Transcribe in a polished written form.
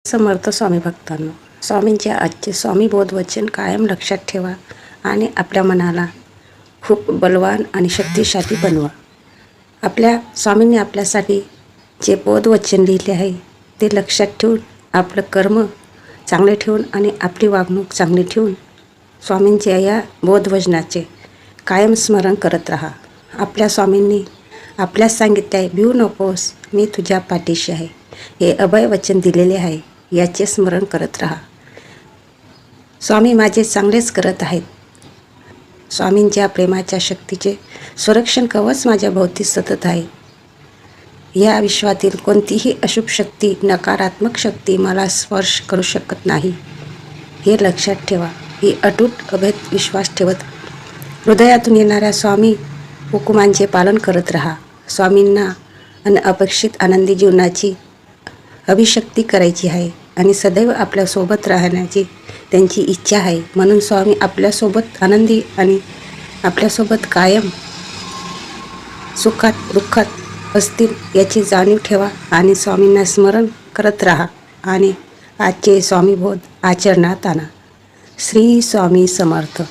समर्थ स्वामी भक्तांनो, स्वामींचे आजचे स्वामी बोधवचन कायम लक्षात ठेवा आणि आपल्या मनाला खूप बलवान आणि शक्तिशाली बनवा. आपल्या स्वामींनी आपल्यासाठी जे बोधवचन लिहिले आहे ते लक्षात ठेवून आपलं कर्म चांगले ठेवून आणि आपली वागणूक चांगली ठेवून स्वामींच्या या बोधवचनाचे कायम स्मरण करत राहा. आपल्या स्वामींनी आपल्यास सांगितले आहे, भिवू नकोस, मी तुझ्या पाठीशी आहे. हे अभय वचन दिलेले आहे, याचे स्मरण करत राहा. स्वामी माझे चांगलेच करत आहेत. स्वामींच्या प्रेमाच्या शक्तीचे संरक्षण कवच माझ्या भोवती सतत आहे. या विश्वातील कोणतीही अशुभ शक्ती, नकारात्मक शक्ती मला स्पर्श करू शकत नाही. हे लक्षात ठेवा. ही अटूट अभेद विश्वास ठेवत हृदयातून येणाऱ्या स्वामी हुकुमांचे पालन करत राहा. स्वामींना अनअपेक्षित आनंदी जीवनाची अभिषक्ती करायची आहे आणि सदैव आपल्यासोबत राहण्याची त्यांची इच्छा आहे. म्हणून स्वामी आपल्यासोबत आनंदी आणि आपल्यासोबत कायम सुखात दुःखात असतील याची जाणीव ठेवा आणि स्वामींना स्मरण करत राहा आणि आजचे स्वामीबोध आचरणात आणा. श्री स्वामी समर्थ.